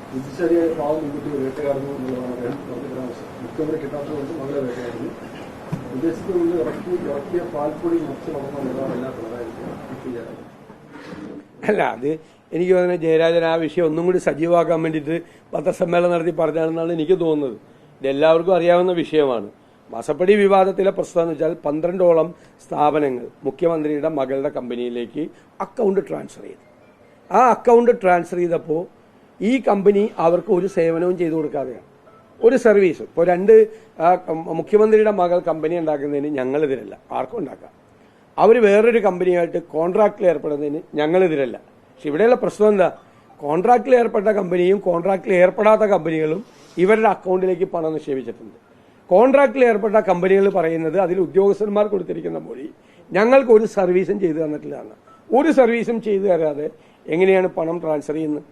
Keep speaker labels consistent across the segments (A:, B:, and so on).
A: ബുദ്ധിശാലിയായ പാവം മുൻകൂട്ടി വേട്ടയാടുന്നു എന്നുള്ളതാണ് അദ്ദേഹം മുഖ്യമന്ത്രി കിട്ടാത്തതുകൊണ്ട് മകളെ വേട്ടയാടുന്നു. വിദേശത്ത് നിന്ന് ഇറക്കിയ പാൽപ്പൊടി മുറിച്ച് വളർന്ന നേതാവ് എല്ലാ പിണറായി.
B: അല്ല, അത് എനിക്ക് തോന്നുന്നത് ജയരാജൻ ആ വിഷയം ഒന്നും കൂടി സജീവമാക്കാൻ വേണ്ടിയിട്ട് പത്രസമ്മേളനം നടത്തി പറഞ്ഞാണെന്നാണ് എനിക്ക് തോന്നുന്നത്. ഇതെല്ലാവർക്കും അറിയാവുന്ന വിഷയമാണ്. മാസപ്പടി വിവാദത്തിലെ പ്രശ്നം എന്ന് വെച്ചാൽ 12ഓളം സ്ഥാപനങ്ങൾ മുഖ്യമന്ത്രിയുടെ മകളുടെ കമ്പനിയിലേക്ക് അക്കൗണ്ട് ട്രാൻസ്ഫർ ചെയ്തു. ആ അക്കൗണ്ട് ട്രാൻസ്ഫർ ചെയ്തപ്പോൾ ഈ കമ്പനി അവർക്ക് ഒരു സേവനവും ചെയ്തു കൊടുക്കാതെയാണ്, ഒരു സർവീസ്. ഇപ്പോൾ മുഖ്യമന്ത്രിയുടെ മകൾ കമ്പനി ഉണ്ടാക്കുന്നതിന് ഞങ്ങളെതിരല്ല, ആർക്കും ഉണ്ടാക്കാം. അവർ വേറൊരു കമ്പനിയായിട്ട് കോൺട്രാക്റ്റിൽ ഏർപ്പെടുന്നതിന് ഞങ്ങളെതിരല്ല. പക്ഷെ ഇവിടെയുള്ള പ്രശ്നം എന്താ? കോൺട്രാക്റ്റിൽ ഏർപ്പെട്ട കമ്പനിയും കോൺട്രാക്റ്റിൽ ഏർപ്പെടാത്ത കമ്പനികളും ഇവരുടെ അക്കൗണ്ടിലേക്ക് പണം നിക്ഷേപിച്ചിട്ടുണ്ട്. കോൺട്രാക്റ്റിൽ ഏർപ്പെട്ട കമ്പനികൾ പറയുന്നത് അതിൽ ഉദ്യോഗസ്ഥന്മാർ കൊടുത്തിരിക്കുന്ന മൊഴി ഞങ്ങൾക്ക് ഒരു സർവീസും ചെയ്തു തന്നിട്ടില്ല. ഒരു സർവീസും ചെയ്തു തരാതെ എങ്ങനെയാണ് പണം ട്രാൻസ്ഫർ ചെയ്യുന്നത്?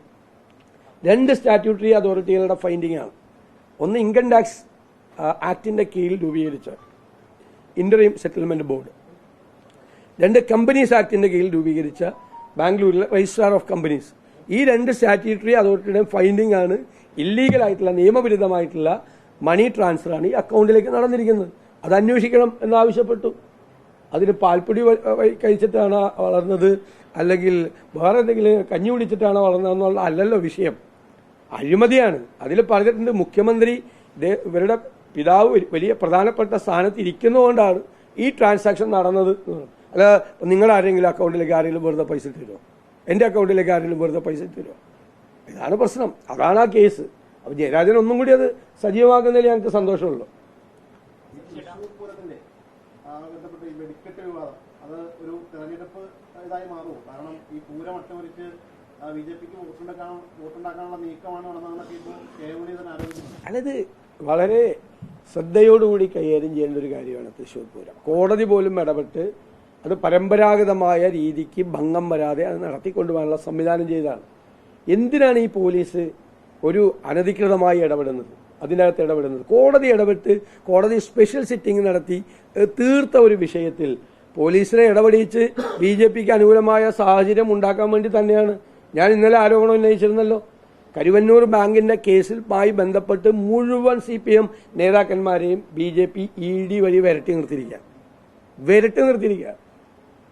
B: 2 സ്റ്റാറ്റ്യൂട്ടറി അതോറിറ്റികളുടെ ഫൈൻഡിംഗ് ആണ്. ഒന്ന് ഇൻകം ടാക്സ് ആക്ടിന്റെ കീഴിൽ രൂപീകരിച്ച ഇന്ററിം സെറ്റിൽമെന്റ് ബോർഡ്, 2 കമ്പനീസ് ആക്ടിന്റെ കീഴിൽ രൂപീകരിച്ച ബാംഗ്ലൂരിലെ രജിസ്ട്രാർ ഓഫ് കമ്പനീസ്. ഈ 2 സ്റ്റാറ്റ്യൂട്ടറി അതോറിറ്റിയുടെ ഫൈൻഡിംഗ് ആണ് നിയമവിരുദ്ധമായിട്ടുള്ള മണി ട്രാൻസ്ഫറാണ് ഈ അക്കൗണ്ടിലേക്ക് നടന്നിരിക്കുന്നത്. അത് അന്വേഷിക്കണം എന്നാവശ്യപ്പെട്ടു. അതിന് പാൽപ്പൊടി കഴിച്ചിട്ടാണ് വളർന്നത്, അല്ലെങ്കിൽ വേറെ എന്തെങ്കിലും കഞ്ഞി കുടിച്ചിട്ടാണ് വളർന്നതെന്നുള്ള അല്ലല്ലോ വിഷയം. അഴിമതിയാണ്. അതിൽ പറഞ്ഞിട്ടുണ്ട് മുഖ്യമന്ത്രി ഇവരുടെ പിതാവ് വലിയ പ്രധാനപ്പെട്ട സ്ഥാനത്ത് ഇരിക്കുന്നതുകൊണ്ടാണ് ഈ ട്രാൻസാക്ഷൻ നടന്നത്. അല്ല, നിങ്ങളുടെ ആരെങ്കിലും അക്കൗണ്ടിലേക്ക് ആരെങ്കിലും വെറുതെ പൈസ തരുമോ? എൻ്റെ അക്കൗണ്ടിലേക്ക് ആരെങ്കിലും വെറുതെ പൈസ തരുമോ? ഇതാണ് പ്രശ്നം. അതാണ് ആ കേസ്. അപ്പൊ ജയരാജൻ ഒന്നും കൂടി അത് സജീവമാക്കുന്നതിൽ ഞങ്ങൾക്ക് സന്തോഷമുള്ളൂ. അല്ലത് വളരെ ശ്രദ്ധയോടുകൂടി കൈകാര്യം ചെയ്യേണ്ട ഒരു കാര്യമാണ് തൃശ്ശൂർ പൂരം. കോടതി പോലും ഇടപെട്ട് അത് പരമ്പരാഗതമായ രീതിക്ക് ഭംഗം വരാതെ അത് നടത്തിക്കൊണ്ടുപോകാനുള്ള സംവിധാനം ചെയ്തതാണ്. എന്തിനാണ് ഈ പോലീസ് ഒരു അനധികൃതമായി ഇടപെടുന്നത്? അതിനകത്ത് ഇടപെടുന്നത് കോടതി ഇടപെട്ട് കോടതി സ്പെഷ്യൽ സിറ്റിംഗ് നടത്തി തീർത്ത ഒരു വിഷയത്തിൽ പോലീസിനെ ഇടപെടിച്ച് BJPക്ക് അനുകൂലമായ സാഹചര്യം ഉണ്ടാക്കാൻ വേണ്ടി തന്നെയാണ്. ഞാൻ ഇന്നലെ ആരോപണം ഉന്നയിച്ചിരുന്നല്ലോ. കരുവന്നൂർ ബാങ്കിന്റെ കേസിലുമായി ബന്ധപ്പെട്ട് മുഴുവൻ CPM നേതാക്കന്മാരെയും BJP ED വഴി വിരട്ടി നിർത്തിയിരിക്കുക.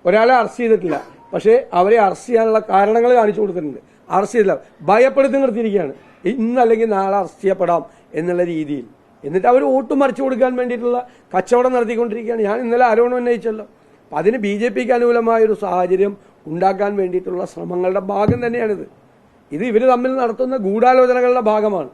B: ഒരാളെ അറസ്റ്റ് ചെയ്തിട്ടില്ല, പക്ഷേ അവരെ അറസ്റ്റ് ചെയ്യാനുള്ള കാരണങ്ങൾ കാണിച്ചു കൊടുത്തിട്ടുണ്ട്. അറസ്റ്റ് ചെയ്തില്ല, ഭയപ്പെടുത്തി നിർത്തിയിരിക്കുകയാണ്. ഇന്നല്ലെങ്കിൽ നാളെ അറസ്റ്റ് ചെയ്യപ്പെടാം എന്നുള്ള രീതിയിൽ. എന്നിട്ട് അവർ വോട്ട് മറിച്ചു കൊടുക്കാൻ വേണ്ടിയിട്ടുള്ള കച്ചവടം നടത്തിക്കൊണ്ടിരിക്കുകയാണ്. ഞാൻ ഇന്നലെ ആരോപണം ഉന്നയിച്ചല്ലോ. അപ്പം അതിന് BJPക്ക് അനുകൂലമായൊരു സാഹചര്യം ഉണ്ടാക്കാൻ വേണ്ടിയിട്ടുള്ള ശ്രമങ്ങളുടെ ഭാഗം തന്നെയാണിത്. ഇത് ഇവർ തമ്മിൽ നടത്തുന്ന ഗൂഢാലോചനകളുടെ ഭാഗമാണ്.